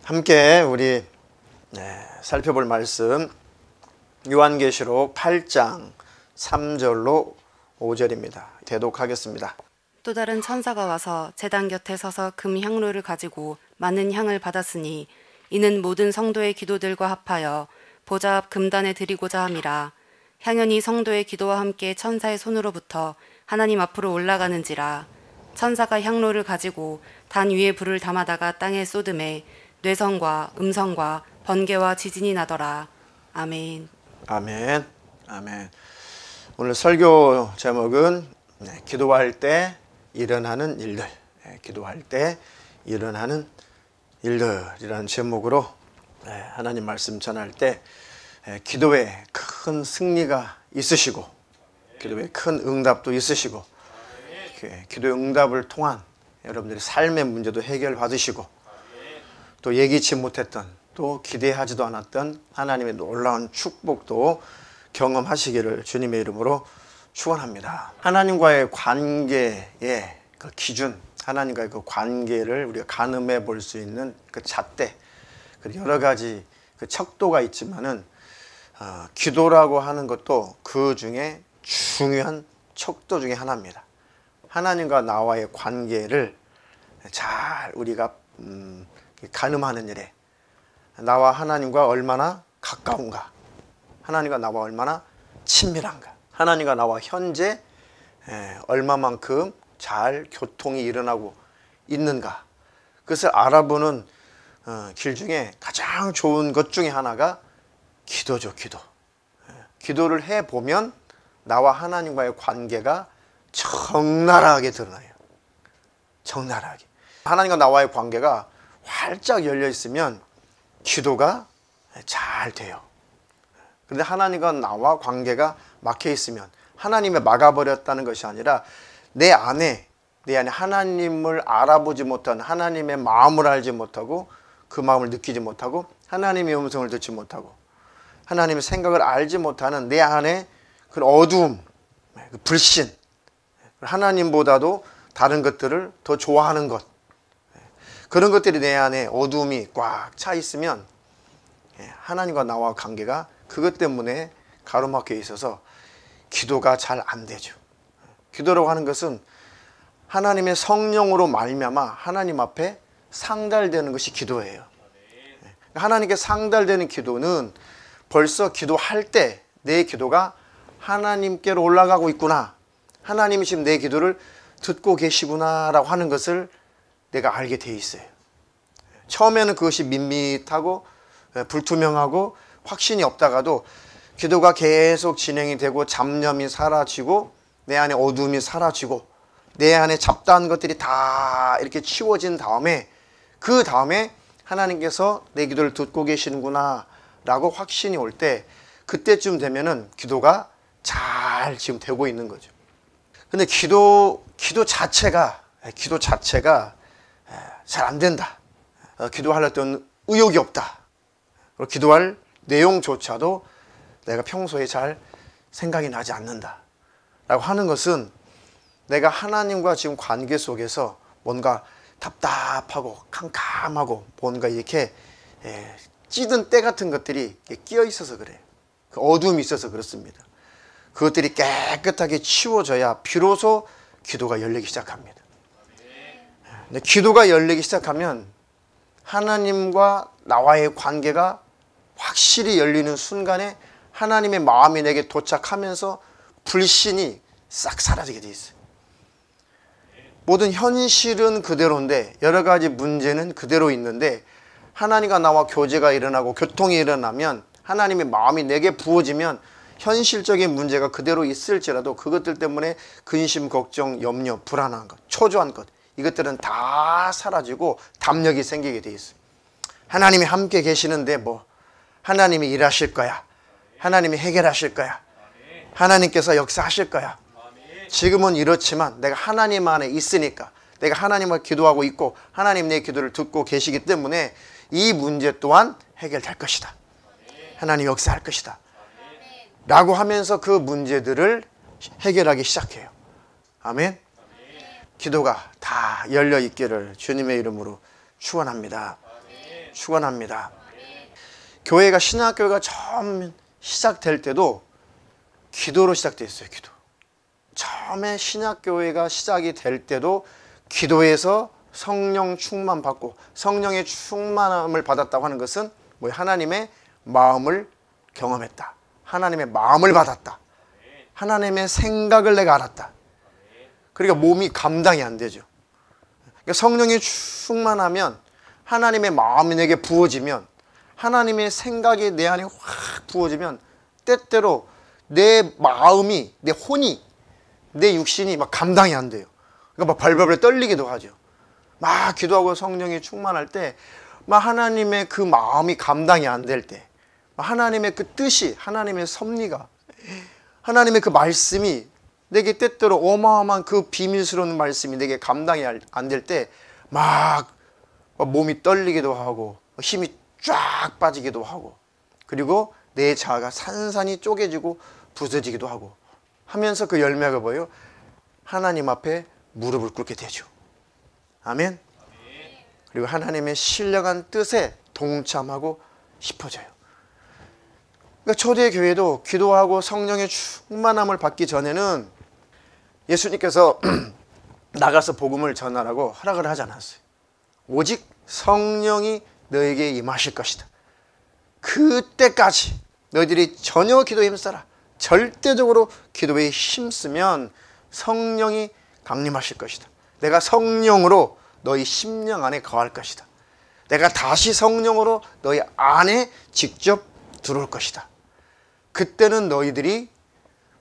함께 우리 살펴볼 말씀 요한계시록 8장 3절로 5절입니다. 대독하겠습니다. 또 다른 천사가 와서 제단 곁에 서서 금 향로를 가지고 많은 향을 받았으니 이는 모든 성도의 기도들과 합하여 보좌 앞 금단에 드리고자 함이라. 향연이 성도의 기도와 함께 천사의 손으로부터 하나님 앞으로 올라가는지라. 천사가 향로를 가지고 단 위에 불을 담아다가 땅에 쏟음에 뇌성과 음성과 번개와 지진이 나더라. 아멘. 아멘. 아멘. 오늘 설교 제목은 기도할 때 일어나는 일들, 기도할 때 일어나는 일들이라는 제목으로 하나님 말씀 전할 때 기도에 큰 승리가 있으시고 기도에 큰 응답도 있으시고 기도의 응답을 통한 여러분들의 삶의 문제도 해결받으시고 또 예기치 못했던 또 기대하지도 않았던 하나님의 놀라운 축복도 경험하시기를 주님의 이름으로 축원합니다. 하나님과의 관계의 그 기준, 하나님과의 그 관계를 우리가 가늠해 볼 수 있는 그 잣대, 그리고 여러 가지 그 척도가 있지만은 기도라고 하는 것도 그 중에 중요한 척도 중에 하나입니다. 하나님과 나와의 관계를 잘 우리가 가늠하는 일에 나와 하나님과 얼마나 가까운가, 하나님과 나와 얼마나 친밀한가, 하나님과 나와 현재 얼마만큼 잘 교통이 일어나고 있는가, 그것을 알아보는 길 중에 가장 좋은 것 중에 하나가 기도죠. 기도를 해보면 나와 하나님과의 관계가 적나라하게 드러나요. 적나라하게. 하나님과 나와의 관계가 활짝 열려 있으면 기도가 잘 돼요. 그런데 하나님과 나와 관계가 막혀 있으면, 하나님이 막아버렸다는 것이 아니라 내 안에 하나님을 알아보지 못한, 하나님의 마음을 알지 못하고 그 마음을 느끼지 못하고 하나님의 음성을 듣지 못하고 하나님의 생각을 알지 못하는 내 안에 그 어두움, 그 불신, 하나님보다도 다른 것들을 더 좋아하는 것, 그런 것들이 내 안에 어두움이 꽉 차 있으면 하나님과 나와 관계가 그것 때문에 가로막혀 있어서 기도가 잘 안 되죠. 기도라고 하는 것은 하나님의 성령으로 말미암아 하나님 앞에 상달되는 것이 기도예요. 하나님께 상달되는 기도는 벌써 기도할 때 내 기도가 하나님께로 올라가고 있구나, 하나님이 지금 내 기도를 듣고 계시구나 라고 하는 것을 내가 알게 돼 있어요. 처음에는 그것이 밋밋하고 불투명하고 확신이 없다가도 기도가 계속 진행이 되고 잡념이 사라지고 내 안에 어둠이 사라지고 내 안에 잡다한 것들이 다 이렇게 치워진 다음에, 그 다음에 하나님께서 내 기도를 듣고 계시는구나 라고 확신이 올 때, 그때쯤 되면은 기도가 잘 지금 되고 있는 거죠. 근데 기도 자체가 잘 안 된다, 기도할 때는 의욕이 없다, 그리고 기도할 내용조차도 내가 평소에 잘 생각이 나지 않는다 라고 하는 것은 내가 하나님과 지금 관계 속에서 뭔가 답답하고 캄캄하고 뭔가 이렇게 찌든 때 같은 것들이 끼어 있어서 그래요. 그 어둠이 있어서 그렇습니다. 그것들이 깨끗하게 치워져야 비로소 기도가 열리기 시작합니다. 근데 기도가 열리기 시작하면 하나님과 나와의 관계가 확실히 열리는 순간에 하나님의 마음이 내게 도착하면서 불신이 싹 사라지게 돼 있어요. 모든 현실은 그대로인데 여러 가지 문제는 그대로 있는데 하나님과 나와 교제가 일어나고 교통이 일어나면, 하나님의 마음이 내게 부어지면 현실적인 문제가 그대로 있을지라도 그것들 때문에 근심, 걱정, 염려, 불안한 것, 초조한 것, 이것들은 다 사라지고 담력이 생기게 돼 있어요. 하나님이 함께 계시는데 뭐 하나님이 일하실 거야, 하나님이 해결하실 거야, 하나님께서 역사하실 거야. 지금은 이렇지만 내가 하나님 안에 있으니까, 내가 하나님을 기도하고 있고 하나님 내 기도를 듣고 계시기 때문에 이 문제 또한 해결될 것이다, 하나님 역사할 것이다 라고 하면서 그 문제들을 해결하기 시작해요. 아멘. 기도가 다 열려 있기를 주님의 이름으로 축원합니다. 축원합니다. 교회가 신학교회가 처음 시작될 때도 기도로 시작됐어요. 기도. 처음에 신학교회가 시작이 될 때도 기도에서 성령 충만 받고 성령의 충만함을 받았다고 하는 것은 뭐 하나님의 마음을 경험했다. 하나님의 마음을 받았다. 하나님의 생각을 내가 알았다. 그러니까 몸이 감당이 안 되죠. 그러니까 성령이 충만하면 하나님의 마음이 내게 부어지면 하나님의 생각이 내 안에 확 부어지면 때때로 내 마음이 내 혼이 내 육신이 막 감당이 안 돼요. 그러니까 막 발발발 떨리기도 하죠. 막 기도하고 성령이 충만할 때 막 하나님의 그 마음이 감당이 안 될 때 하나님의 그 뜻이 하나님의 섭리가 하나님의 그 말씀이 내게 때때로 어마어마한 그 비밀스러운 말씀이 내게 감당이 안 될 때 막 몸이 떨리기도 하고 힘이 쫙 빠지기도 하고 그리고 내 자아가 산산이 쪼개지고 부서지기도 하고 하면서 그 열매가 뭐예요? 하나님 앞에 무릎을 꿇게 되죠. 아멘. 그리고 하나님의 신령한 뜻에 동참하고 싶어져요. 그러니까 초대교회도 기도하고 성령의 충만함을 받기 전에는 예수님께서 나가서 복음을 전하라고 허락을 하지 않았어요. 오직 성령이 너에게 임하실 것이다. 그때까지 너희들이 전혀 기도에 힘써라. 절대적으로 기도에 힘쓰면 성령이 강림하실 것이다. 내가 성령으로 너희 심령 안에 거할 것이다. 내가 다시 성령으로 너희 안에 직접 들어올 것이다. 그때는 너희들이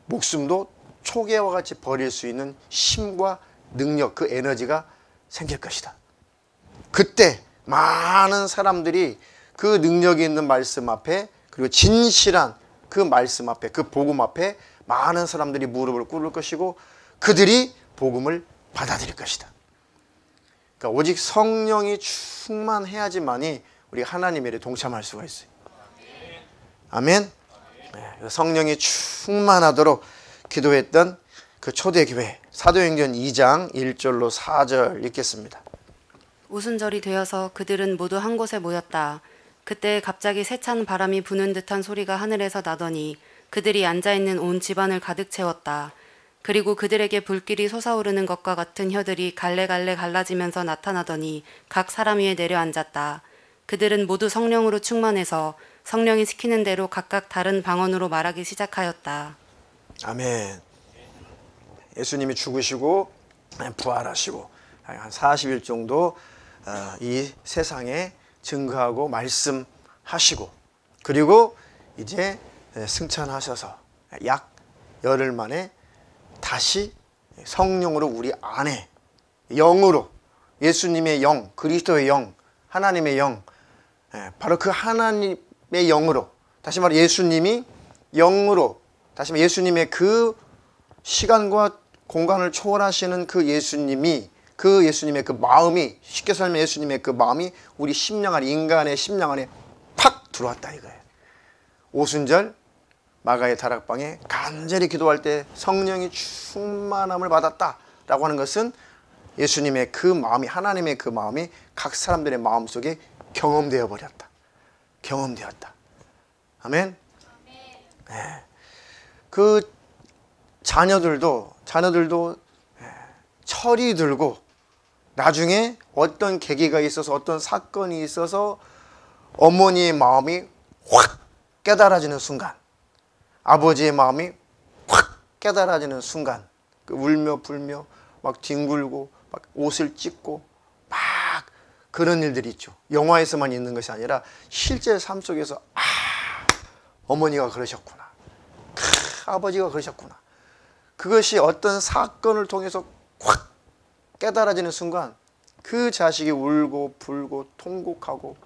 목숨도 초계와 같이 버릴 수 있는 힘과 능력, 그 에너지가 생길 것이다. 그때 많은 사람들이 그 능력이 있는 말씀 앞에 그리고 진실한 그 말씀 앞에 그 복음 앞에 많은 사람들이 무릎을 꿇을 것이고 그들이 복음을 받아들일 것이다. 그러니까 오직 성령이 충만해야지만이 우리가 하나님의 일에 동참할 수가 있어요. 아멘. 성령이 충만하도록 기도했던 그 초대교회 사도행전 2장 1절로 4절 읽겠습니다. 오순절이 되어서 그들은 모두 한 곳에 모였다. 그때 갑자기 세찬 바람이 부는 듯한 소리가 하늘에서 나더니 그들이 앉아있는 온 집안을 가득 채웠다. 그리고 그들에게 불길이 솟아오르는 것과 같은 혀들이 갈래갈래 갈라지면서 나타나더니 각 사람 위에 내려앉았다. 그들은 모두 성령으로 충만해서 성령이 시키는 대로 각각 다른 방언으로 말하기 시작하였다. 아멘. 예수님이 죽으시고 부활하시고 한 40일 정도 이 세상에 증거하고 말씀하시고 그리고 이제 승천하셔서 약 열흘 만에 다시 성령으로 우리 안에 영으로 예수님의 영, 그리스도의 영, 하나님의 영 바로 그 하나님의 영으로 다시 말해 예수님이 영으로 다시 말해 예수님의 그 시간과 공간을 초월하시는 그 예수님이 그 예수님의 그 마음이 쉽게 설명 예수님의 그 마음이 우리 심령 안에 인간의 심령 안에 팍 들어왔다 이거예요. 오순절 마가의 다락방에 간절히 기도할 때 성령이 충만함을 받았다라고 하는 것은 예수님의 그 마음이 하나님의 그 마음이 각 사람들의 마음속에 경험되어 버렸다. 경험되었다. 아멘. 네. 그 자녀들도 철이 들고 나중에 어떤 계기가 있어서 어떤 사건이 있어서 어머니의 마음이 확 깨달아지는 순간 아버지의 마음이 확 깨달아지는 순간 그 울며 불며 막 뒹굴고 막 옷을 찢고 막 그런 일들이 있죠. 영화에서만 있는 것이 아니라 실제 삶 속에서 어머니가 그러셨구나. 아버지가 그러셨구나. 그것이 어떤 사건을 통해서 확 깨달아지는 순간 그 자식이 울고 불고 통곡하고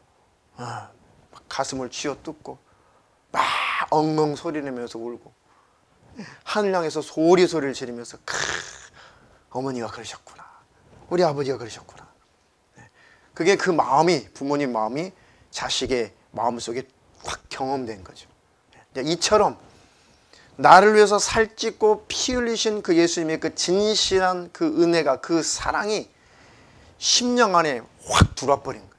가슴을 쥐어뜯고 막 엉엉 소리내면서 울고 하늘 향해서 소리를 지르면서 어머니가 그러셨구나. 우리 아버지가 그러셨구나. 그게 그 마음이 부모님 마음이 자식의 마음속에 확 경험된 거죠. 이처럼 나를 위해서 살찌고 피 흘리신 그 예수님의 그 진실한 그 은혜가, 그 사랑이 심령 안에 확 들어와 버린 거예요.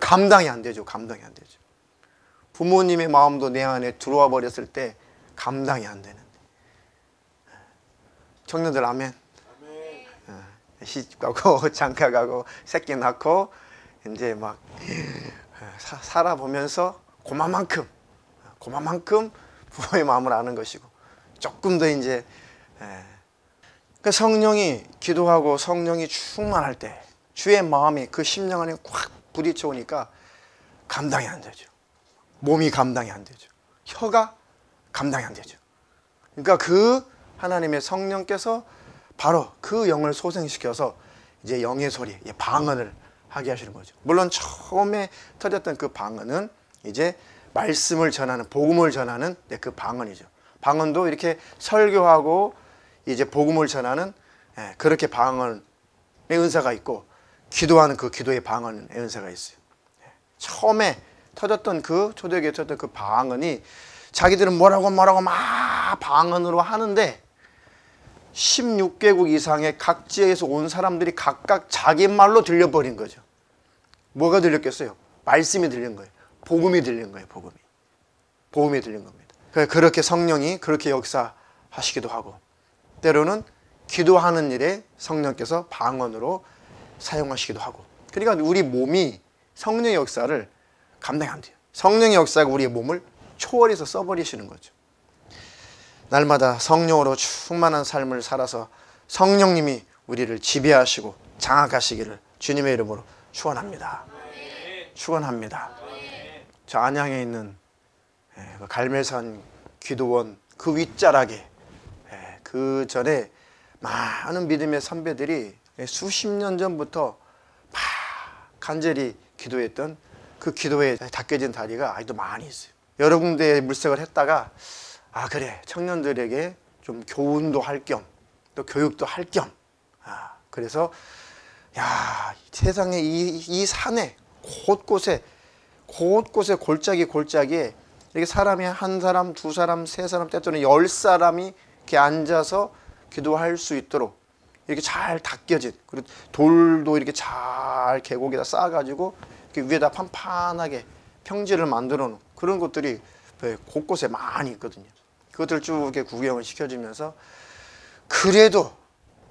감당이 안 되죠. 감당이 안 되죠. 부모님의 마음도 내 안에 들어와 버렸을 때 감당이 안 되는데. 청년들 아멘. 시집 가고 장가 가고 새끼 낳고 이제 막 살아보면서 그만큼 부모의 마음을 아는 것이고, 조금 더 이제 그 성령이 기도하고 성령이 충만할 때 주의 마음이 그 심령 안에 꽉 부딪혀 오니까 감당이 안 되죠. 몸이 감당이 안 되죠. 혀가 감당이 안 되죠. 그러니까 그 하나님의 성령께서 바로 그 영을 소생시켜서 이제 영의 소리, 방언을 하게 하시는 거죠. 물론 처음에 터졌던 그 방언은 이제 말씀을 전하는, 복음을 전하는 그 방언이죠. 방언도 이렇게 설교하고 이제 복음을 전하는 그렇게 방언의 은사가 있고, 기도하는 그 기도의 방언의 은사가 있어요. 처음에 터졌던 그 초대교회에 터졌던 그 방언이 자기들은 뭐라고 막 방언으로 하는데 16개국 이상의 각지에서 온 사람들이 각각 자기 말로 들려버린 거죠. 뭐가 들렸겠어요? 말씀이 들린 거예요. 복음이 들린 거예요. 복음이 들린 겁니다. 그렇게 성령이 그렇게 역사하시기도 하고, 때로는 기도하는 일에 성령께서 방언으로 사용하시기도 하고. 그러니까 우리 몸이 성령의 역사를 감당이 안 돼요. 성령의 역사가 우리의 몸을 초월해서 써버리시는 거죠. 날마다 성령으로 충만한 삶을 살아서 성령님이 우리를 지배하시고 장악하시기를 주님의 이름으로 축원합니다. 축원합니다. 저 안양에 있는 갈매산 기도원 그 윗자락에 그 전에 많은 믿음의 선배들이 수십 년 전부터 막 간절히 기도했던 그 기도에 닦여진 다리가 아직도 많이 있어요. 여러 군데에 물색을 했다가 그래, 청년들에게 좀 교훈도 할 겸 또 교육도 할 겸 그래서 세상에 이 산에 곳곳에 골짜기에 이렇게 사람이 한 사람, 두 사람, 세 사람, 때또는 10사람이 이렇게 앉아서 기도할 수 있도록 이렇게 잘 닦여진, 그리고 돌도 이렇게 잘 계곡에다 쌓아가지고 이렇게 위에다 판판하게 평지를 만들어 놓은 그런 것들이 곳곳에 많이 있거든요. 그것들 쭉 이렇게 구경을 시켜주면서, 그래도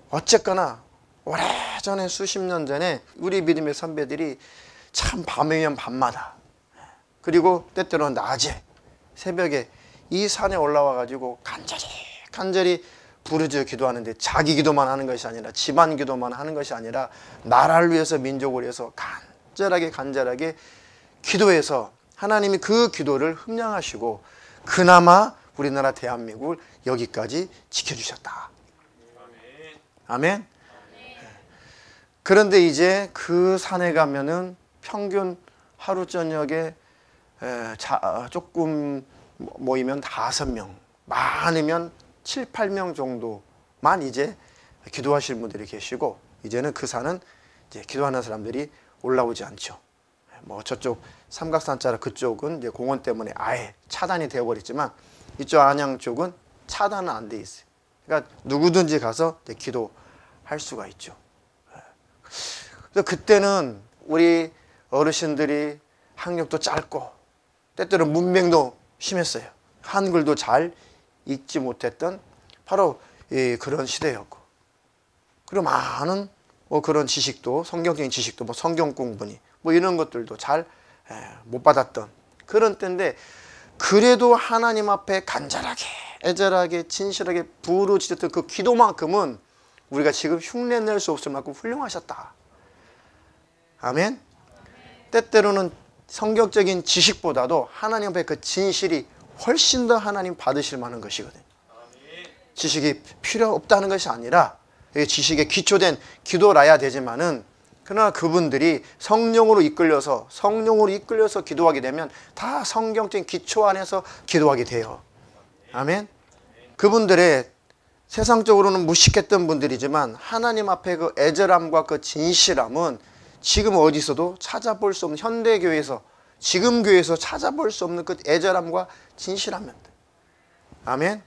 어쨌거나 오래전에 수십 년 전에 우리 믿음의 선배들이 참 밤이면 밤마다, 그리고 때때로는 낮에 새벽에 이 산에 올라와 가지고 간절히 부르짖어 기도하는데, 자기 기도만 하는 것이 아니라, 집안 기도만 하는 것이 아니라 나라를 위해서, 민족을 위해서 간절하게 기도해서 하나님이 그 기도를 흠량하시고 그나마 우리나라 대한민국을 여기까지 지켜주셨다. 아멘. 그런데 이제 그 산에 가면은 평균 하루 저녁에 조금 모이면 5명, 많으면 7, 8명 정도만 이제 기도하시는 분들이 계시고, 이제는 그 산은 이제 기도하는 사람들이 올라오지 않죠. 저쪽 삼각산자락 그쪽은 이제 공원 때문에 아예 차단이 되어버렸지만, 이쪽 안양 쪽은 차단은 안 돼 있어요. 그러니까 누구든지 가서 이제 기도할 수가 있죠. 그래서 그때는 우리 어르신들이 학력도 짧고 때때로 문맹도 심했어요. 한글도 잘 읽지 못했던 바로 그런 시대였고, 그리고 많은 그런 지식도, 성경적인 지식도, 성경 공부니 이런 것들도 잘 못 받았던 그런 때인데, 그래도 하나님 앞에 간절하게, 애절하게, 진실하게 부르짖었던 그 기도만큼은 우리가 지금 흉내낼 수 없을 만큼 훌륭하셨다. 아멘. 때때로는 성경적인 지식보다도 하나님 앞에 그 진실이 훨씬 더 하나님 받으실 만한 것이거든요. 지식이 필요 없다는 것이 아니라 지식에 기초된 기도라야 되지만은, 그러나 그분들이 성령으로 이끌려서 기도하게 되면 다 성경적인 기초 안에서 기도하게 돼요. 아멘. 그분들의 세상적으로는 무식했던 분들이지만 하나님 앞에 그 애절함과 그 진실함은 지금 어디서도 찾아볼 수 없는, 현대교회에서, 지금 교회에서 찾아볼 수 없는 그 애절함과 진실함입니다. 아멘.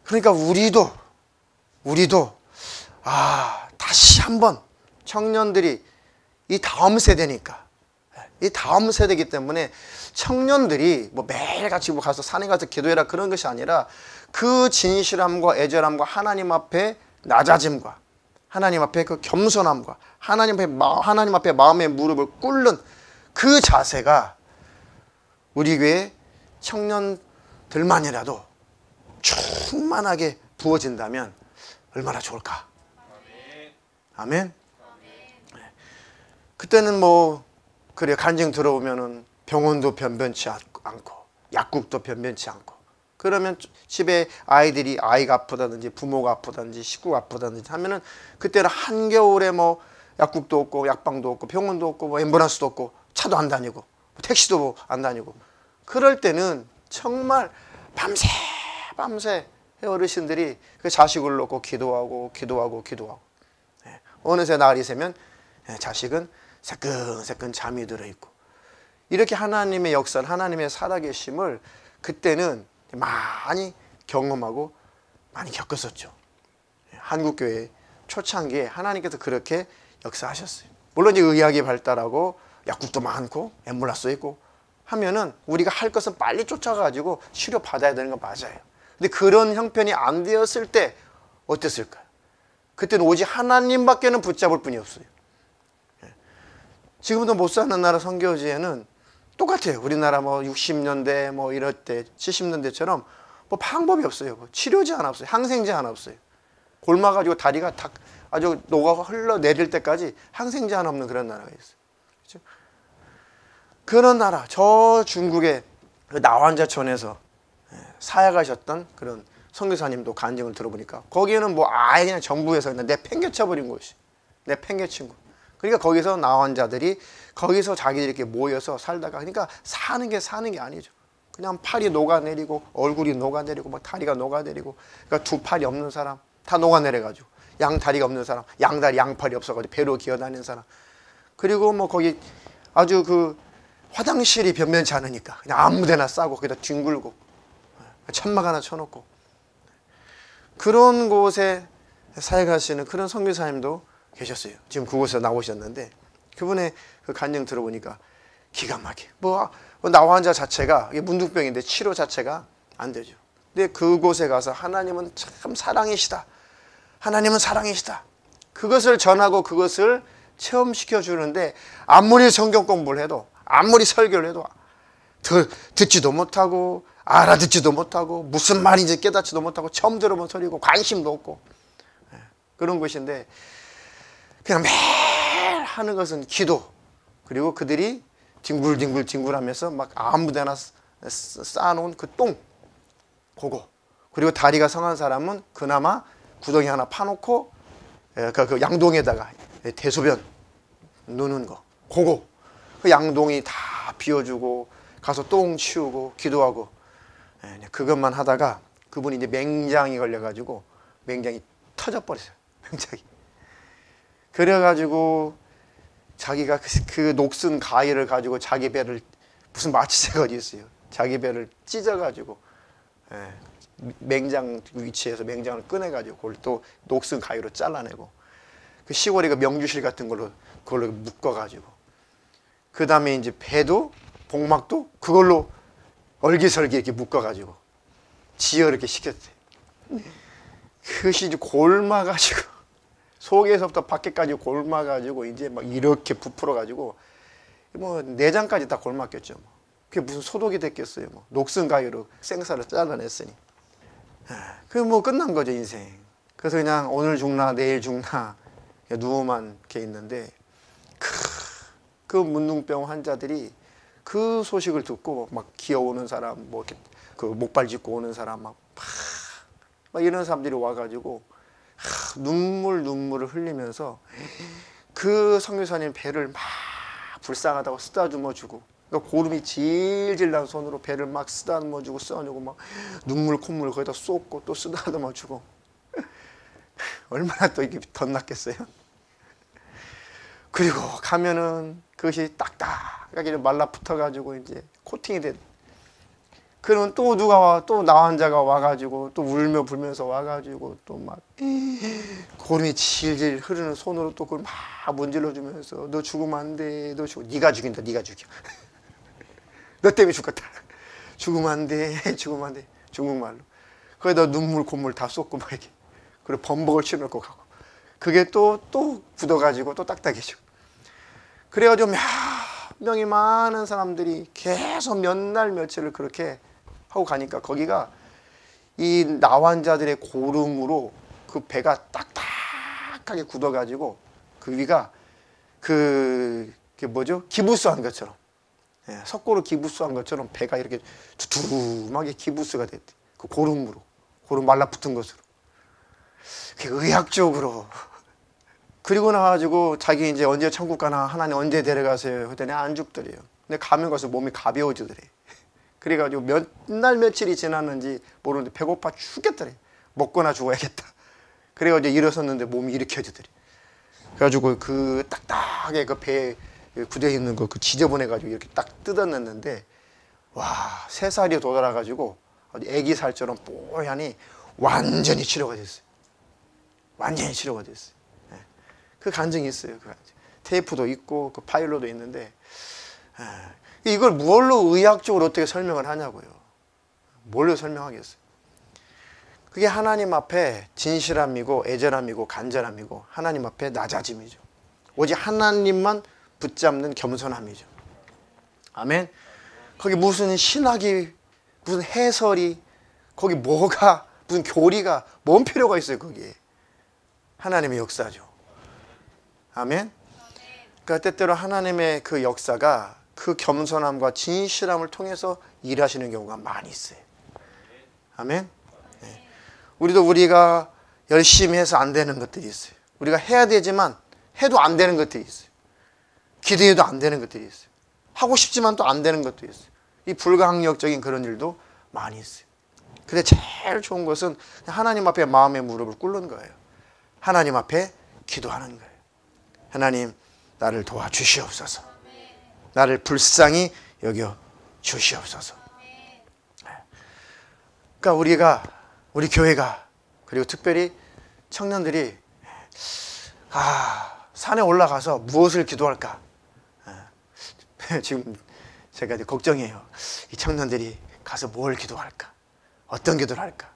그러니까 우리도 다시 한번 청년들이 이 다음 세대니까, 이 다음 세대이기 때문에 청년들이 뭐 매일같이 뭐 가서 산에 가서 기도해라 그런 것이 아니라 그 진실함과 애절함과 하나님 앞에 낮아짐과 하나님 앞에 그 겸손함과 하나님 앞에 마음의 무릎을 꿇는 그 자세가 우리 교회 청년들만이라도 충만하게 부어진다면 얼마나 좋을까. 아멘. 그때는 뭐 그래 간증 들어오면은 병원도 변변치 않고 약국도 변변치 않고, 그러면 집에 아이가 아프다든지 부모가 아프다든지 식구가 아프다든지 하면은 그때는 한겨울에 뭐 약국도 없고 약방도 없고 병원도 없고 뭐 앰뷸런스도 없고 차도 안 다니고 택시도 안 다니고, 그럴 때는 정말 밤새 어르신들이 그 자식을 놓고 기도하고 어느새 날이 새면 자식은 새끈새끈 잠이 들어있고, 이렇게 하나님의 역사를, 하나님의 살아계심을 그때는 많이 경험하고 많이 겪었었죠. 한국교회 초창기에 하나님께서 그렇게 역사하셨어요. 물론 이제 의학이 발달하고 약국도 많고 앰뷸런스도 있고 하면은 우리가 할 것은 빨리 쫓아가지고 치료받아야 되는 건 맞아요. 근데 그런 형편이 안 되었을 때 어땠을까요? 그때는 오직 하나님밖에는 붙잡을 분이 없어요. 지금도 못 사는 나라 선교지에는 똑같아요. 우리나라 뭐 60년대 뭐 이럴 때 70년대처럼 뭐 방법이 없어요. 뭐 치료제 하나 없어요. 항생제 하나 없어요. 골마가지고 다리가 다 아주 녹아 흘러내릴 때까지 항생제 하나 없는 그런 나라가 있어요. 그렇죠? 그런 나라, 저 중국의 그 나환자촌에서 사역하셨던 그런 선교사님도 간증을 들어보니까 거기에는 뭐 아예 그냥 정부에서 그냥 내팽개쳐버린 곳이, 내팽개친 곳. 그러니까 거기서 나환자들이 거기서 자기들이 이렇게 모여서 살다가, 그러니까 사는 게 아니죠. 그냥 팔이 녹아내리고 얼굴이 녹아내리고 막 다리가 녹아내리고, 그러니까 두 팔이 없는 사람 다 녹아내려가지고, 양다리가 없는 사람, 양다리 양팔이 없어가지고 배로 기어다니는 사람, 그리고 뭐 거기 아주 그 화장실이 변변치 않으니까 그냥 아무데나 싸고 거기다 뒹굴고 천막 하나 쳐놓고, 그런 곳에 사역하시는 그런 선교사님도 계셨어요. 지금 그곳에서 나오셨는데 그분의 그 간증 들어보니까 기가 막혀. 뭐 나환자 자체가 이게 문둥병인데 치료 자체가 안 되죠. 근데 그곳에 가서 하나님은 참 사랑이시다, 하나님은 사랑이시다, 그것을 전하고 그것을 체험시켜 주는데 아무리 성경 공부를 해도 아무리 설교를 해도 듣지도 못하고 알아듣지도 못하고 무슨 말인지 깨닫지도 못하고 처음 들어본 소리고 관심도 없고 그런 것인데, 그냥 매일 하는 것은 기도, 그리고 그들이 뒹굴하면서 막 아무데나 쌓아놓은 그 똥, 그거, 그리고 다리가 성한 사람은 그나마 구덩이 하나 파놓고 그 양동에다가 대소변 누는 거, 그거, 그 양동이 다 비워주고 가서 똥 치우고 기도하고, 그것만 하다가 그분이 이제 맹장이 걸려가지고 맹장이 터져버렸어요. 맹장이. 그래가지고 자기가 그 녹슨 가위를 가지고 자기 배를, 무슨 마취제가 어디 있어요, 자기 배를 찢어가지고 맹장 위치에서 맹장을 꺼내가지고 그걸 또 녹슨 가위로 잘라내고, 그 시골에 그 명주실 같은 걸로 그걸로 묶어가지고, 그 다음에 이제 배도 복막도 그걸로 얼기설기 이렇게 묶어가지고 지어 이렇게 시켰대요. 그것이 이제 골마가지고 속에서부터 밖에까지 골마가지고 이제 막 이렇게 부풀어가지고 뭐 내장까지 다 골막혔죠. 그게 무슨 소독이 됐겠어요. 뭐 녹슨 가위로 생사를 잘라냈으니. 그 뭐 끝난 거죠, 인생. 그래서 그냥 오늘 죽나 내일 죽나 누워만 이렇게 있는데, 그 문둥병 환자들이 그 소식을 듣고 막 기어오는 사람, 뭐 이렇게 그 목발 짚고 오는 사람 막 이런 사람들이 와가지고 눈물을 흘리면서 그 선교사님 배를 막 불쌍하다고 쓰다듬어 주고, 그러니까 고름이 질질 난 손으로 배를 막 쓰다듬어 주고 써주고 막 눈물 콧물 거기다 쏟고 또 쓰다듬어 주고 얼마나 또 이게 덧났겠어요. 그리고 가면은 그것이 딱딱하게 말라붙어 가지고 이제 코팅이 된, 그러면 또 누가 와, 또 나 환자가 와가지고 또 울며 불면서 와가지고 또 막 고름이 질질 흐르는 손으로 또 그걸 막 문질러 주면서 너 죽으면 안 돼, 너 죽어, 네가 죽인다, 네가 죽여. 너 때문에 죽겠다. 죽으면 안 돼, 죽으면 안 돼. 중국말로. 거기다 눈물 콧물 다 쏟고 막 이렇게. 그리고 범벅을 치놓고 가고. 그게 또 굳어가지고 또 딱딱해지고. 그래가지고 몇 명이 많은 사람들이 계속 몇 날 며칠을 그렇게 하고 가니까 거기가 이 나환자들의 고름으로 그 배가 딱딱하게 굳어가지고 그 위가 그게 뭐죠? 기부스한 것처럼, 예, 석고로 기부스한 것처럼 배가 이렇게 두툼하게 기부스가 됐대. 그 고름으로, 고름 말라붙은 것으로. 그게 의학적으로. 그리고 나가지고 자기 이제 언제 천국 가나, 하나님 언제 데려가세요? 그랬더니 안 죽더래요. 근데 가면 가서 몸이 가벼워지더래. 그래가지고 몇 날 며칠이 지났는지 모르는데 배고파 죽겠더래. 먹거나 죽어야겠다. 그래가지고 일어섰는데 몸이 일으켜지더래. 그래가지고 그 딱딱하게 그 배에 굳어 있는 거 그 지저분해가지고 이렇게 딱 뜯어냈는데, 와, 3살이 돋아가지고 애기 살처럼 뽀얀이 완전히 치료가 됐어요. 완전히 치료가 됐어요. 네. 그 간증이 있어요. 그 간증. 테이프도 있고 그 파일로도 있는데, 이걸 뭘로 의학적으로 어떻게 설명을 하냐고요. 뭘로 설명하겠어요. 그게 하나님 앞에 진실함이고 애절함이고 간절함이고 하나님 앞에 낮아짐이죠. 오직 하나님만 붙잡는 겸손함이죠. 아멘. 거기 무슨 신학이, 무슨 해설이, 거기 뭐가, 무슨 교리가, 뭔 필요가 있어요. 거기에 하나님의 역사죠. 아멘. 그러니까 때때로 하나님의 그 역사가 그 겸손함과 진실함을 통해서 일하시는 경우가 많이 있어요. 아멘. 네. 우리가 열심히 해서 안 되는 것들이 있어요. 우리가 해야 되지만 해도 안 되는 것들이 있어요. 기도해도 안 되는 것들이 있어요. 하고 싶지만 또 안 되는 것도 있어요. 이 불가항력적인 그런 일도 많이 있어요. 근데 제일 좋은 것은 하나님 앞에 마음의 무릎을 꿇는 거예요. 하나님 앞에 기도하는 거예요. 하나님, 나를 도와주시옵소서. 나를 불쌍히 여겨 주시옵소서. 그러니까 우리 교회가, 그리고 특별히 청년들이 산에 올라가서 무엇을 기도할까? 지금 제가 이제 걱정이에요. 이 청년들이 가서 뭘 기도할까? 어떤 기도를 할까?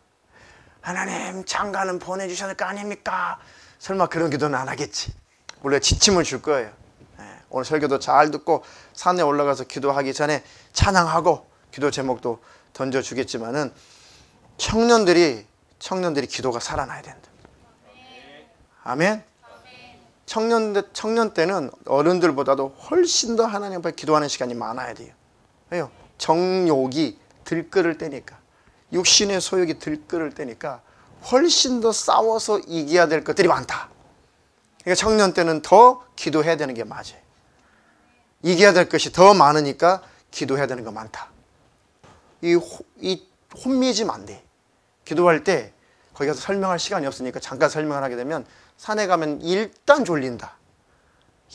하나님, 장가는 보내주셔야 거 아닙니까? 설마 그런 기도는 안 하겠지. 원래 지침을 줄 거예요. 오늘 설교도 잘 듣고 산에 올라가서 기도하기 전에 찬양하고 기도 제목도 던져주겠지만은 청년들이 기도가 살아나야 된다. 아멘. 청년 때는 어른들보다도 훨씬 더 하나님 앞에 기도하는 시간이 많아야 돼요. 왜요? 정욕이 들끓을 때니까, 육신의 소욕이 들끓을 때니까 훨씬 더 싸워서 이겨야 될 것들이 많다. 그러니까 청년 때는 더 기도해야 되는 게 맞아요. 이겨야 될 것이 더 많으니까 기도해야 되는 거 많다. 이 혼미해지면 안 돼. 기도할 때 거기 가서 설명할 시간이 없으니까 잠깐 설명을 하게 되면, 산에 가면 일단 졸린다.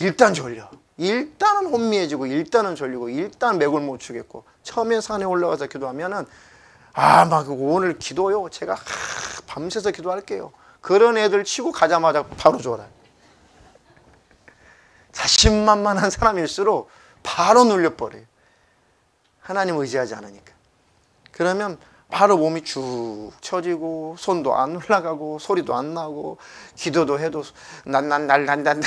일단 졸려. 일단은 혼미해지고, 일단은 졸리고, 일단 맥을 못 추겠고, 처음에 산에 올라가서 기도하면은 막 오늘 기도요, 제가 밤새서 기도할게요. 그런 애들 치고 가자마자 바로 졸아요. 자신만만한 사람일수록 바로 눌려버려요. 하나님 의지하지 않으니까. 그러면 바로 몸이 쭉 처지고, 손도 안 올라가고, 소리도 안 나고, 기도도 해도 난난날난난난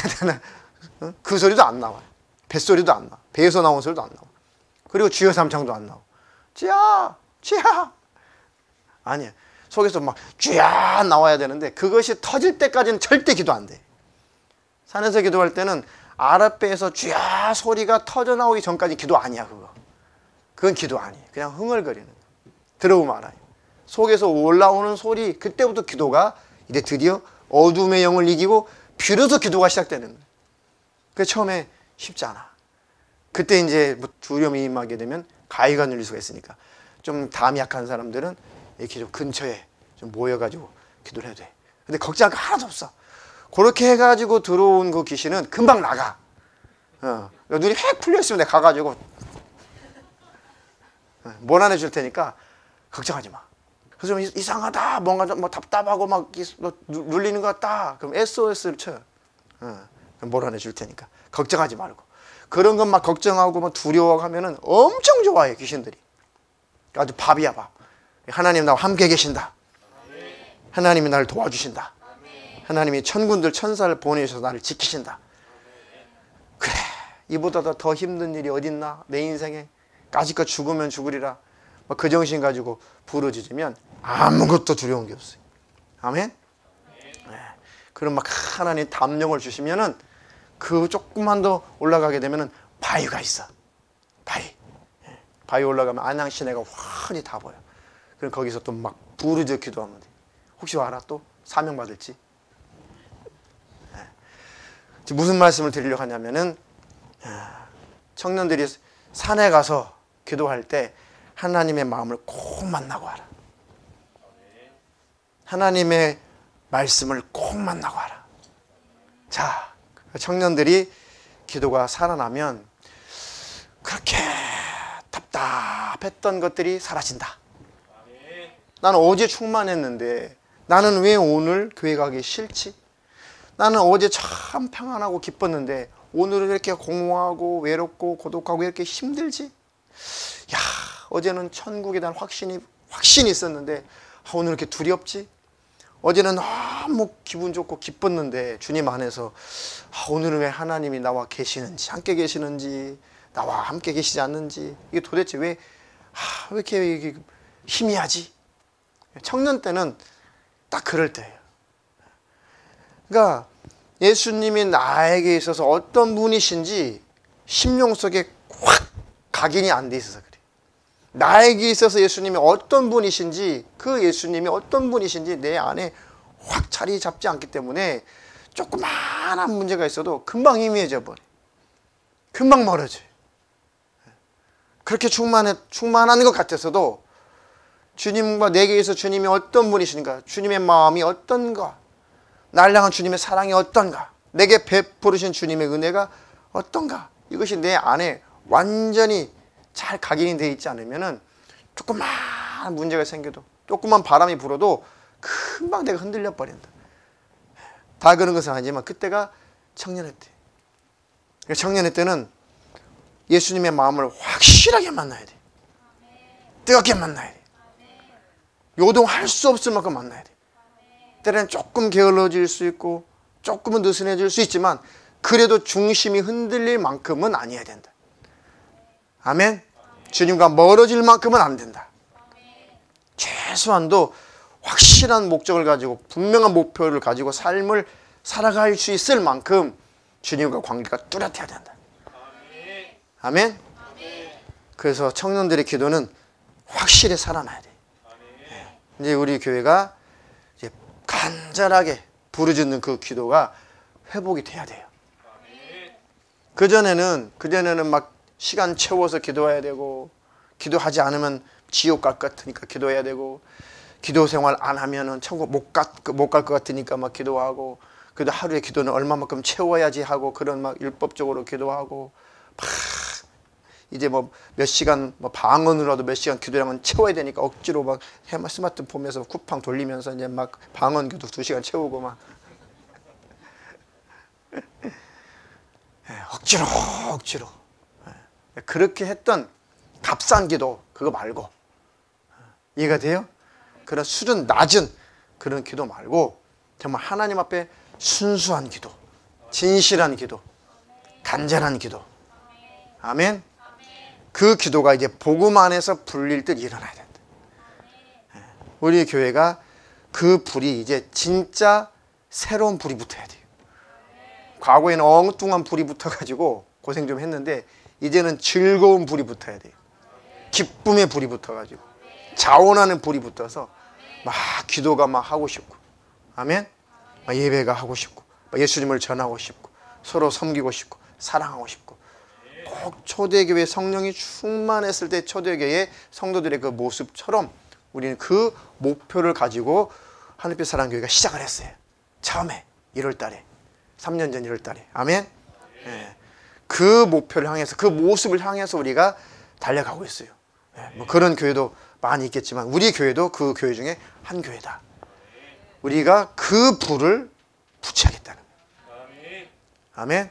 그 소리도 안 나와요. 뱃소리도 안 나와. 배에서 나온 소리도 안 나와. 그리고 주여 삼창도 안 나와. 주야, 주야. 아니야. 속에서 막 주야 나와야 되는데, 그것이 터질 때까지는 절대 기도 안 돼. 산에서 기도할 때는 아랫배에서 주야 소리가 터져 나오기 전까지 기도 아니야. 그건 기도 아니에요. 그냥 흥얼거리는 거예요. 들어보면 알아요. 속에서 올라오는 소리, 그때부터 기도가 이제 드디어 어둠의 영을 이기고 비로소 기도가 시작되는 거예요. 그래서 처음에 쉽지 않아. 그때 이제 두려움이 임하게 되면 가위가 눌릴 수가 있으니까, 좀 담이 약한 사람들은 이렇게 좀 근처에 좀 모여가지고 기도를 해도 돼. 근데 걱정할 거 하나도 없어. 그렇게 해가지고 들어온 그 귀신은 금방 나가. 눈이 획 풀려있으면 내가 가가지고 뭘 안 해줄 테니까 걱정하지 마. 그래서 이상하다, 뭔가 좀 뭐 답답하고 막 눌리는 것 같다. 그럼 SOS를 쳐요. 뭘 안 해줄 테니까 걱정하지 말고. 그런 것 막 걱정하고 막 두려워하면은 엄청 좋아해 귀신들이. 아주 밥이야 밥. 하나님 나와 함께 계신다. 하나님이 나를 도와주신다. 하나님이 천군들 천사를 보내셔서 나를 지키신다. 그래, 이보다 더 힘든 일이 어딨나 내 인생에. 까짓것 죽으면 죽으리라. 그 정신 가지고 부르짖으면 아무것도 두려운 게 없어요. 아멘. 네. 그럼 막 하나님 담력을 주시면은 그 조금만 더 올라가게 되면은 바위가 있어. 바위 올라가면 안양 시내가 환히 다 보여. 그럼 거기서 또 막 부르짖어 기도하면 돼. 혹시 알아? 또 사명 받을지. 네. 무슨 말씀을 드리려고 하냐면은 청년들이 산에 가서 기도할 때 하나님의 마음을 꼭 만나고 하라. 하나님의 말씀을 꼭 만나고 하라. 자, 청년들이 기도가 살아나면 그렇게 답답했던 것들이 사라진다. 나는 어제 충만했는데 나는 왜 오늘 교회 가기 싫지? 나는 어제 참 평안하고 기뻤는데 오늘은 이렇게 공허하고 외롭고 고독하고 이렇게 힘들지? 야, 어제는 천국에 대한 확신이 있었는데 오늘 이렇게 두렵지? 어제는 너무 기분 좋고 기뻤는데 주님 안에서 오늘은 왜 하나님이 나와 계시는지, 함께 계시는지, 나와 함께 계시지 않는지, 이게 도대체 왜 이렇게 희미하지? 청년 때는 딱 그럴 때예요. 그러니까 예수님이 나에게 있어서 어떤 분이신지 심령 속에 확 각인이 안 돼 있어서 그래. 나에게 있어서 예수님이 어떤 분이신지, 그 예수님이 어떤 분이신지 내 안에 확 자리 잡지 않기 때문에 조그마한 문제가 있어도 금방 희미해져 버려. 금방 멀어져요. 그렇게 충만한 것 같아서도 주님과 내게 있어서 주님이 어떤 분이신가, 주님의 마음이 어떤가, 날 향한 주님의 사랑이 어떤가, 내게 베푸르신 주님의 은혜가 어떤가, 이것이 내 안에 완전히 잘 각인이 되어 있지 않으면은 조그만 문제가 생겨도, 조그만 바람이 불어도 금방 내가 흔들려 버린다. 다 그런 것은 아니지만 그때가 청년의 때. 청년의 때는 예수님의 마음을 확실하게 만나야 돼. 뜨겁게 만나야 돼. 요동할 수 없을 만큼 만나야 돼. 때로는 조금 게을러질 수 있고 조금은 느슨해질 수 있지만 그래도 중심이 흔들릴 만큼은 아니어야 된다. 아멘. 주님과 멀어질 만큼은 안 된다. 최소한도 확실한 목적을 가지고 분명한 목표를 가지고 삶을 살아갈 수 있을 만큼 주님과 관계가 뚜렷해야 된다. 아멘. 그래서 청년들의 기도는 확실히 살아나야 돼. 이제 우리 교회가 이제 간절하게 부르짖는 그 기도가 회복이 돼야 돼요. 그전에는 막 시간 채워서 기도해야 되고, 기도하지 않으면 지옥 갈 것 같으니까 기도해야 되고, 기도 생활 안 하면은 천국 못 갈 것 같으니까 막 기도하고, 그래도 하루에 기도는 얼마만큼 채워야지 하고, 그런 막 율법적으로 기도하고, 막 이제 뭐 몇 시간 뭐 방언으로라도 몇 시간 기도량은 채워야 되니까 억지로 막 스마트폰 보면서 쿠팡 돌리면서 이제 막 방언 기도 2시간 채우고 막 억지로 그렇게 했던 값싼 기도 그거 말고, 이해가 돼요? 그런 수준 낮은 그런 기도 말고 정말 하나님 앞에 순수한 기도, 진실한 기도, 간절한 기도. 아멘. 그 기도가 이제 복음 안에서 불릴 듯 일어나야 된다. 우리 교회가 그 불이 이제 진짜 새로운 불이 붙어야 돼요. 과거에는 엉뚱한 불이 붙어가지고 고생 좀 했는데 이제는 즐거운 불이 붙어야 돼요. 기쁨의 불이 붙어가지고 자원하는 불이 붙어서 막 기도가 막 하고 싶고, 아멘. 막 예배가 하고 싶고, 막 예수님을 전하고 싶고, 서로 섬기고 싶고, 사랑하고 싶고. 꼭 초대교회 성령이 충만했을 때 초대교회 성도들의 그 모습처럼 우리는 그 목표를 가지고 하늘빛 사랑교회가 시작을 했어요. 처음에 1월 달에, 3년 전 1월 달에. 아멘. 그 목표를 향해서, 그 모습을 향해서 우리가 달려가고 있어요. 뭐 그런 교회도 많이 있겠지만 우리 교회도 그 교회 중에 한 교회다. 우리가 그 불을 붙여야겠다는 거예요. 아멘.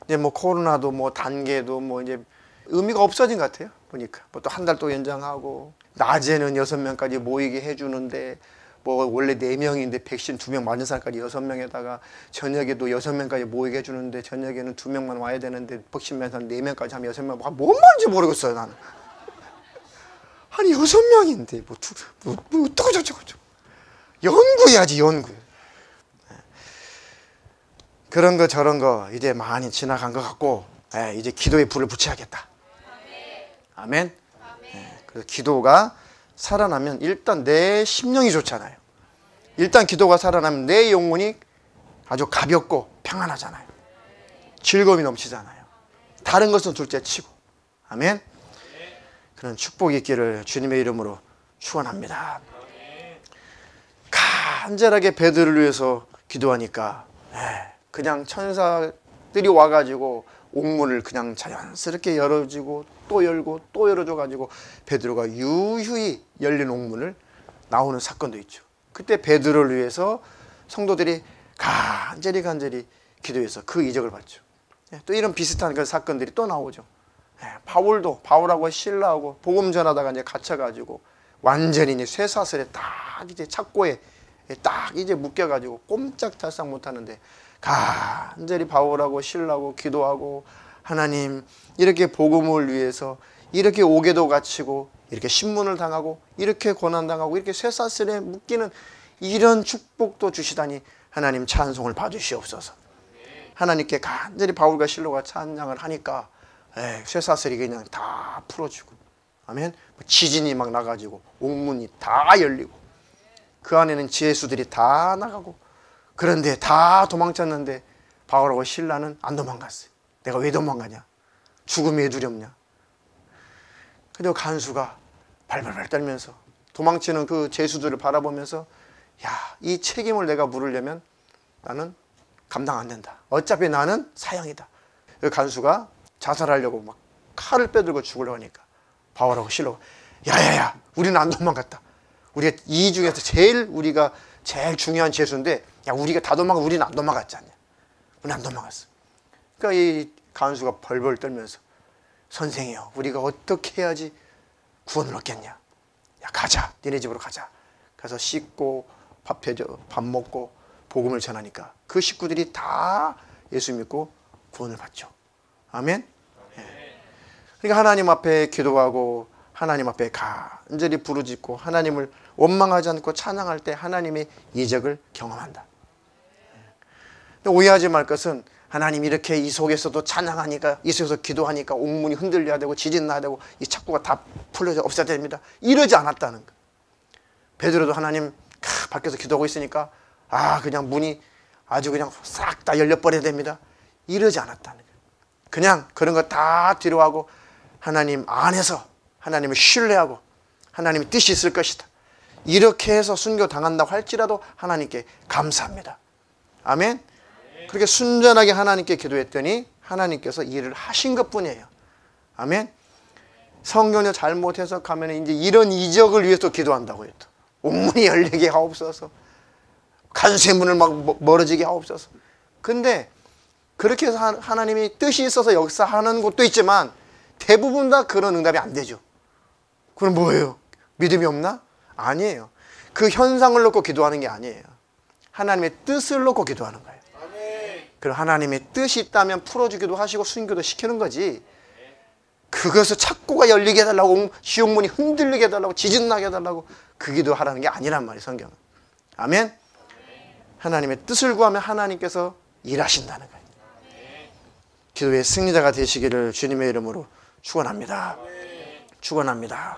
이제 뭐 코로나도 뭐 단계도 뭐 이제 의미가 없어진 것 같아요. 보니까 뭐 또 한 달 또 연장하고 낮에는 6명까지 모이게 해주는데 뭐 원래 4명인데 백신 2명 맞은 사람까지 6명에다가 저녁에도 6명까지 모이게 해주는데 저녁에는 2명만 와야 되는데 백신 맞은 사람 4명까지 하면 6명 뭔 말인지 모르겠어요 나는. 아니 6명인데 뭐 어떡하고 저쩌고 연구해야지 연구. 그런 거 저런 거 이제 많이 지나간 것 같고 이제 기도에 불을 붙여야겠다. 아멘. 그래서 기도가 살아나면 일단 내 심령이 좋잖아요. 일단 기도가 살아나면 내 영혼이 아주 가볍고 평안하잖아요. 즐거움이 넘치잖아요. 다른 것은 둘째치고. 아멘. 그런 축복이 있기를 주님의 이름으로 축원합니다. 간절하게 베드로를 위해서 기도하니까 그냥 천사들이 와가지고 옥문을 그냥 자연스럽게 열어주고 또 열고 또 열어줘가지고 베드로가 유유히 열린 옥문을 나오는 사건도 있죠. 그때 베드로를 위해서 성도들이 간절히 기도해서 그 이적을 받죠. 또 이런 비슷한 그 사건들이 또 나오죠. 바울하고 실라하고 복음 전하다가 이제 갇혀가지고 완전히 이제 쇠사슬에 딱 이제 착고에 딱 이제 묶여가지고 꼼짝달싹 못하는데 간절히 바울하고 실라하고 기도하고 하나님 이렇게 복음을 위해서 이렇게 옥에도 갇히고 이렇게 신문을 당하고 이렇게 고난당하고 이렇게 쇠사슬에 묶이는 이런 축복도 주시다니 하나님 찬송을 봐주시옵소서. 하나님께 간절히 바울과 실로가 찬양을 하니까 쇠사슬이 그냥 다 풀어지고 아멘. 지진이 막 나가지고 옥문이 다 열리고 그 안에는 지혜수들이 다 나가고 그런데 다 도망쳤는데 바울하고 실라는 안 도망갔어요. 내가 왜 도망가냐? 죽음이 왜 두렵냐? 그리고 간수가 발발발 떨면서 도망치는 그 죄수들을 바라보면서 야, 이 책임을 내가 물으려면 나는 감당 안 된다. 어차피 나는 사형이다. 그 간수가 자살하려고 막 칼을 빼들고 죽으려고 하니까 바울하고 실로가 야야야 우리는 안 도망갔다. 우리가 이 중에서 우리가 제일 중요한 죄수인데 야 우리가 다 도망가 우리는 안 도망갔지 않냐. 우리는 안 도망갔어. 그러니까 이 간수가 벌벌 떨면서 선생이요 우리가 어떻게 해야지 구원을 얻겠냐. 야 가자 니네 집으로 가자. 가서 씻고 밥 먹고 복음을 전하니까 그 식구들이 다 예수 믿고 구원을 받죠. 아멘. 그러니까 하나님 앞에 기도하고 하나님 앞에 간절히 부르짖고 하나님을 원망하지 않고 찬양할 때 하나님의 이적을 경험한다. 오해하지 말 것은 하나님 이렇게 이 속에서도 찬양하니까 이 속에서 기도하니까 옥문이 흔들려야 되고 지진 나야 되고 이 착고가 다 풀려져 없어야 됩니다. 이러지 않았다는 거. 베드로도 하나님 밖에서 기도하고 있으니까 그냥 문이 아주 그냥 싹 다 열려버려야 됩니다. 이러지 않았다는 거예요. 그냥 그런 거 다 뒤로하고 하나님 안에서 하나님을 신뢰하고 하나님의 뜻이 있을 것이다. 이렇게 해서 순교당한다고 할지라도 하나님께 감사합니다. 아멘. 그렇게 순전하게 하나님께 기도했더니 하나님께서 일을 하신 것뿐이에요. 아멘. 성경을 잘못 해석하면 이제 이런 이적을 위해서 기도한다고 해요. 옥문이 열리게 하옵소서. 간수의 문을 막 멀어지게 하옵소서. 근데 그렇게 해서 하나님이 뜻이 있어서 역사하는 곳도 있지만 대부분 다 그런 응답이 안 되죠. 그럼 뭐예요? 믿음이 없나? 아니에요. 그 현상을 놓고 기도하는 게 아니에요. 하나님의 뜻을 놓고 기도하는 거예요. 그럼 하나님의 뜻이 있다면 풀어주기도 하시고 순교도 시키는 거지. 그것을 착고가 열리게 해달라고 지옥문이 흔들리게 해달라고 지진 나게 해달라고 그 기도하라는 게 아니란 말이에요. 성경은. 아멘. 하나님의 뜻을 구하면 하나님께서 일하신다는 거예요. 기도의 승리자가 되시기를 주님의 이름으로 축원합니다. 축원합니다.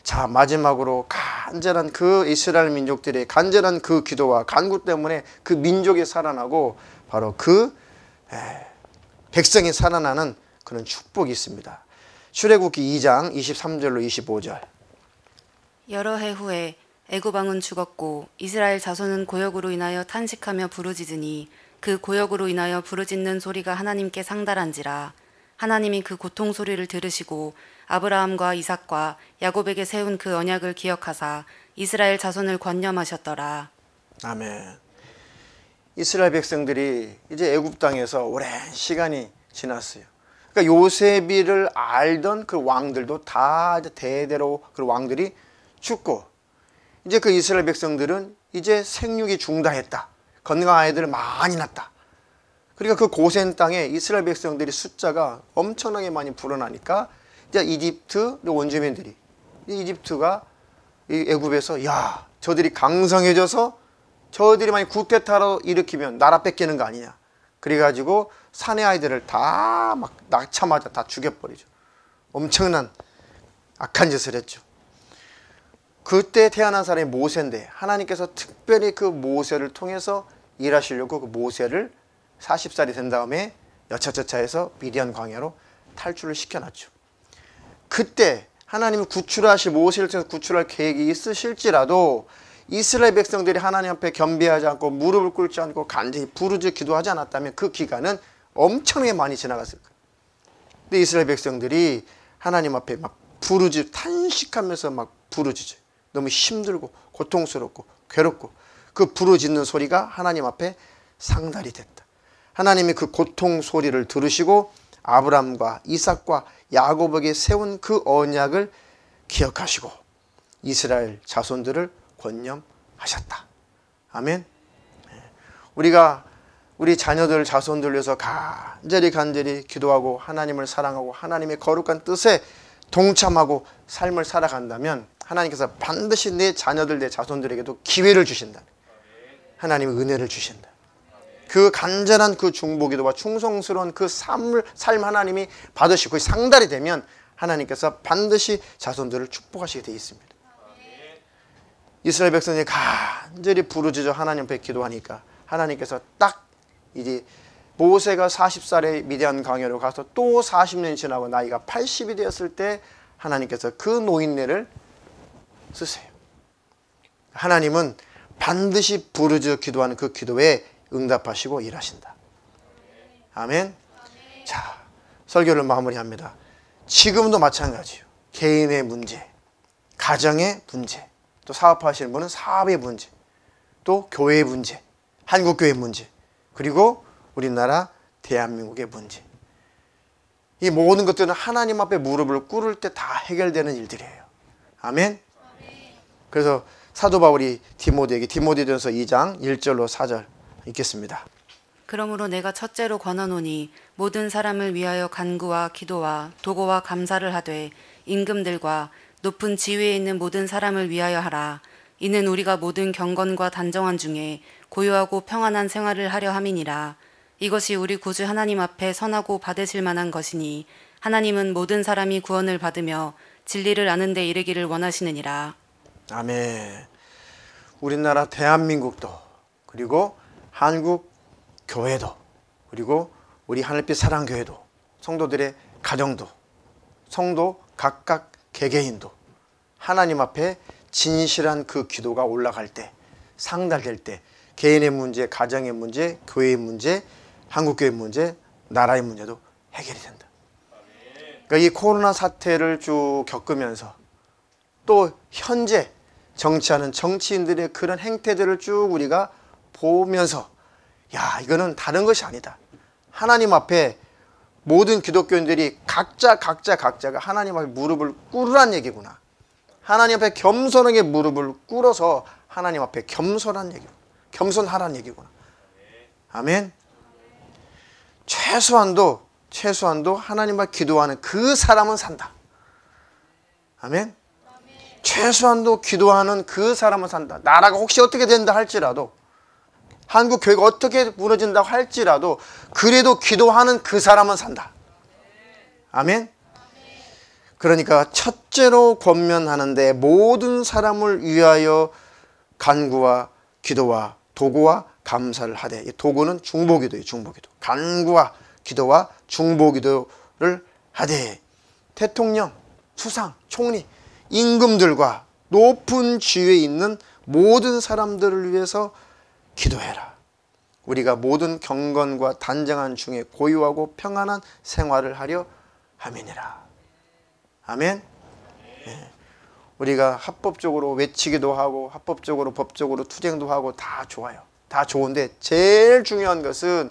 자, 마지막으로 간절한 그 이스라엘 민족들의 간절한 그 기도와 간구 때문에 그 민족이 살아나고 바로 그 백성이 살아나는 그런 축복이 있습니다. 출애굽기 2장 23절로 25절. 여러 해 후에 애굽 왕은 죽었고 이스라엘 자손은 고역으로 인하여 탄식하며 부르짖으니 그 고역으로 인하여 부르짖는 소리가 하나님께 상달한지라. 하나님이 그 고통 소리를 들으시고 아브라함과 이삭과 야곱에게 세운 그 언약을 기억하사 이스라엘 자손을 권념하셨더라. 아멘. 이스라엘 백성들이 이제 애굽 땅에서 오랜 시간이 지났어요. 그러니까 요셉이를 알던 그 왕들도 다 이제 대대로 그 왕들이 죽고, 이제 그 이스라엘 백성들은 이제 생육이 중단했다. 건강한 아이들을 많이 낳았다. 그러니까 그 고센 땅에 이스라엘 백성들이 숫자가 엄청나게 많이 불어나니까 이제 이집트 원주민들이, 이집트가 이 애굽에서 야, 저들이 강성해져서 저들이 만약 쿠데타로 일으키면 나라 뺏기는 거 아니냐. 그래가지고 사내 아이들을 다 막 낳자마자 다 죽여버리죠. 엄청난 악한 짓을 했죠. 그때 태어난 사람이 모세인데 하나님께서 특별히 그 모세를 통해서 일하시려고 그 모세를 40살이 된 다음에 여차저차해서 미디안 광야로 탈출을 시켜놨죠. 그때 하나님이 구출하실, 모세를 통해서 구출할 계획이 있으실지라도 이스라엘 백성들이 하나님 앞에 겸비하지 않고 무릎을 꿇지 않고 간절히 부르짖어 기도하지 않았다면 그 기간은 엄청나게 많이 지나갔을 거예요. 근데 이스라엘 백성들이 하나님 앞에 막 부르짖어 탄식하면서 막 부르짖어요. 너무 힘들고 고통스럽고 괴롭고 그 부르짖는 소리가 하나님 앞에 상달이 됐다. 하나님이 그 고통 소리를 들으시고 아브라함과 이삭과 야곱에게 세운 그 언약을 기억하시고 이스라엘 자손들을 권념하셨다. 아멘. 우리가 우리 자녀들 자손들 위해서 간절히 기도하고 하나님을 사랑하고 하나님의 거룩한 뜻에 동참하고 삶을 살아간다면 하나님께서 반드시 내 자녀들 내 자손들에게도 기회를 주신다. 하나님의 은혜를 주신다. 그 간절한 그 중보기도와 충성스러운 그 삶 하나님이 받으시고 상달이 되면 하나님께서 반드시 자손들을 축복하시게 되어 있습니다. 이스라엘 백성이 간절히 부르짖어 하나님 앞에 기도하니까 하나님께서 딱 이제 모세가 40살에 미디안 광야로 가서 또 40년이 지나고 나이가 80이 되었을 때 하나님께서 그 노인네를 쓰세요. 하나님은 반드시 부르짖어 기도하는 그 기도에 응답하시고 일하신다. 아멘. 자, 설교를 마무리합니다. 지금도 마찬가지예요. 개인의 문제, 가정의 문제, 또 사업하시는 분은 사업의 문제, 또 교회의 문제, 한국교회의 문제, 그리고 우리나라 대한민국의 문제. 이 모든 것들은 하나님 앞에 무릎을 꿇을 때 다 해결되는 일들이에요. 아멘. 그래서 사도 바울이 디모데전서 2장 1절로 4절 읽겠습니다. 그러므로 내가 첫째로 권하노니 모든 사람을 위하여 간구와 기도와 도고와 감사를 하되 임금들과 높은 지위에 있는 모든 사람을 위하여 하라. 이는 우리가 모든 경건과 단정한 중에 고요하고 평안한 생활을 하려 함이니라. 이것이 우리 구주 하나님 앞에 선하고 받으실 만한 것이니 하나님은 모든 사람이 구원을 받으며 진리를 아는 데 이르기를 원하시느니라. 아멘. 우리나라 대한민국도, 그리고 한국 교회도, 그리고 우리 하늘빛 사랑교회도, 성도들의 가정도, 성도 각각 개개인도 하나님 앞에 진실한 그 기도가 올라갈 때, 상달될 때 개인의 문제, 가정의 문제, 교회의 문제, 한국교회의 문제, 나라의 문제도 해결이 된다. 그러니까 이 코로나 사태를 쭉 겪으면서 또 현재 정치하는 정치인들의 그런 행태들을 쭉 우리가 보면서 야, 이거는 다른 것이 아니다. 하나님 앞에 모든 기독교인들이 각자가 하나님 앞에 무릎을 꿇으란 얘기구나. 하나님 앞에 겸손하게 무릎을 꿇어서 하나님 앞에 겸손하라는 얘기구나. 아멘. 최소한도 하나님 앞에 기도하는 그 사람은 산다. 아멘. 최소한도 기도하는 그 사람은 산다. 나라가 혹시 어떻게 된다 할지라도, 한국 교회가 어떻게 무너진다고 할지라도 그래도 기도하는 그 사람은 산다. 아멘. 그러니까 첫째로 권면하는데 모든 사람을 위하여 간구와 기도와 도구와 감사를 하되, 이 도구는 중보기도예요. 중보기도. 간구와 기도와 중보기도를 하되 대통령, 수상, 총리, 임금들과 높은 지위에 있는 모든 사람들을 위해서 기도해라. 우리가 모든 경건과 단정한 중에 고요하고 평안한 생활을 하려 함이니라. 아멘. 네. 우리가 합법적으로 외치기도 하고 합법적으로 법적으로 투쟁도 하고 다 좋아요. 다 좋은데 제일 중요한 것은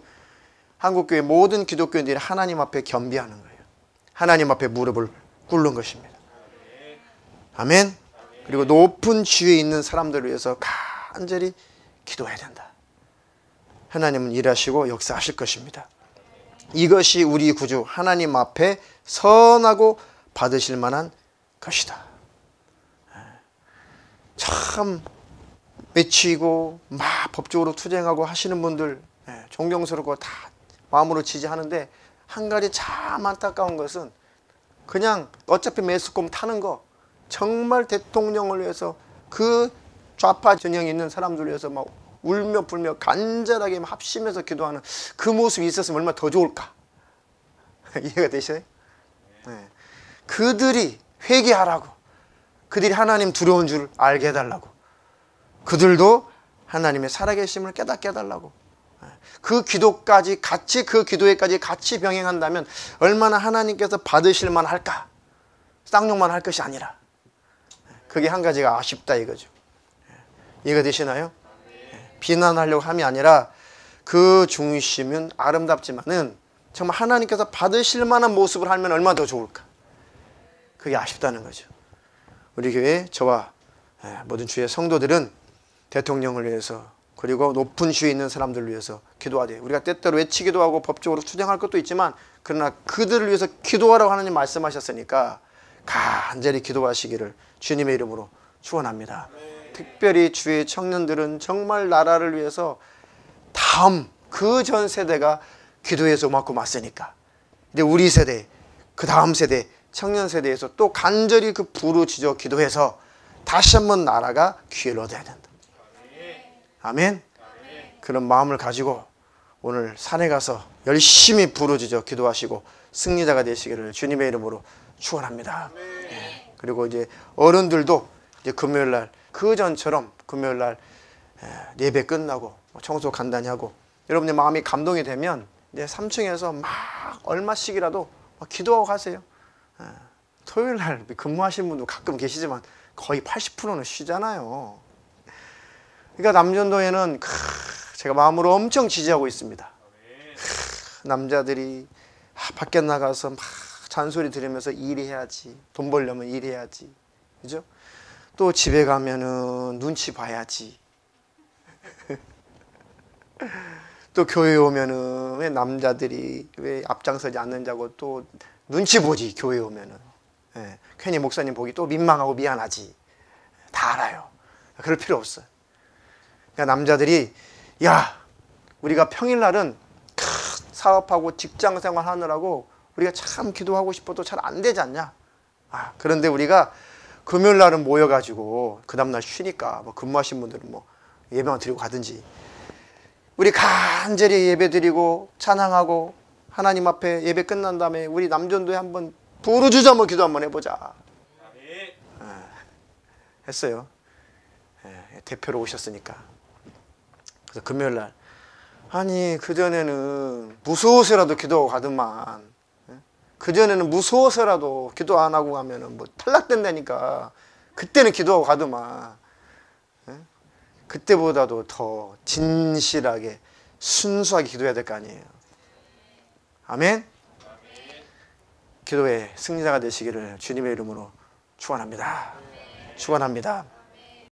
한국교회 모든 기독교인들이 하나님 앞에 겸비하는 거예요. 하나님 앞에 무릎을 꿇는 것입니다. 아멘. 그리고 높은 지위에 있는 사람들을 위해서 간절히 기도해야 된다. 하나님은 일하시고 역사하실 것입니다. 이것이 우리 구주 하나님 앞에 선하고 받으실 만한 것이다. 참 외치고 막 법적으로 투쟁하고 하시는 분들 존경스럽고 다 마음으로 지지하는데 한 가지 참 안타까운 것은 그냥 어차피 매스컴 타는 거 정말 대통령을 위해서 그 좌파 진영에 있는 사람들을 위해서 막 울며 불며 간절하게 합심해서 기도하는 그 모습이 있었으면 얼마나 더 좋을까. 이해가 되시나요? 네. 그들이 회개하라고, 그들이 하나님 두려운 줄 알게 해달라고, 그들도 하나님의 살아계심을 깨닫게 해달라고, 그 기도까지 같이, 그 기도회까지 같이 병행한다면 얼마나 하나님께서 받으실 만할까. 쌍욕만 할 것이 아니라. 그게 한 가지가 아쉽다 이거죠. 이해가 되시나요? 비난하려고 함이 아니라 그 중심은 아름답지만은 정말 하나님께서 받으실 만한 모습을 하면 얼마나 더 좋을까. 그게 아쉽다는 거죠. 우리 교회 저와 모든 주의 성도들은 대통령을 위해서 그리고 높은 지위에 있는 사람들을 위해서 기도하되, 우리가 때때로 외치기도 하고 법적으로 투쟁할 것도 있지만 그러나 그들을 위해서 기도하라고 하나님 말씀하셨으니까 간절히 기도하시기를 주님의 이름으로 축원합니다. 특별히 주의 청년들은 정말 나라를 위해서 다음 그 전 세대가 기도해서 맞고 맞으니까 이제 우리 세대, 그 다음 세대, 청년 세대에서 또 간절히 그 부르짖어 기도해서 다시 한번 나라가 기회를 얻어야 된다. 아멘. 그런 마음을 가지고 오늘 산에 가서 열심히 부르짖어 기도하시고 승리자가 되시기를 주님의 이름으로 축원합니다. 그리고 이제 어른들도 이제 금요일 날 그 전처럼 금요일 날 예배 끝나고 청소 간단히 하고 여러분의 마음이 감동이 되면 이제 3층에서 막 얼마씩이라도 막 기도하고 가세요. 토요일 날 근무하시는 분도 가끔 계시지만 거의 80%는 쉬잖아요. 그러니까 남전도에는 제가 마음으로 엄청 지지하고 있습니다. 남자들이 밖에 나가서 막 잔소리 들으면서 일해야지, 돈 벌려면 일해야지, 그죠? 또 집에 가면은 눈치 봐야지. 또 교회 오면은 왜 남자들이 왜 앞장서지 않는다고 또 눈치 보지. 교회 오면은 괜히 목사님 보기 또 민망하고 미안하지. 다 알아요. 그럴 필요 없어요. 그러니까 남자들이 야, 우리가 평일날은 사업하고 직장생활 하느라고 우리가 참 기도하고 싶어도 잘 안 되지 않냐. 그런데 우리가 금요일날은 모여가지고 그 다음날 쉬니까 뭐 근무하신 분들은 뭐 예배만 드리고 가든지 우리 간절히 예배 드리고 찬양하고 하나님 앞에 예배 끝난 다음에 우리 남전도에 한번 부르짖어 한번 기도 한번 해보자. 했어요. 대표로 오셨으니까. 그래서 금요일날 아니 그전에는 무서워서라도 기도하고 가더만, 그전에는 무서워서라도 기도 안 하고 가면은 뭐 탈락된다니까 그때는 기도하고 가더만, 그때보다도 더 진실하게 순수하게 기도해야 될 거 아니에요. 아멘. 기도의 승리자가 되시기를 주님의 이름으로 축원합니다. 축원합니다.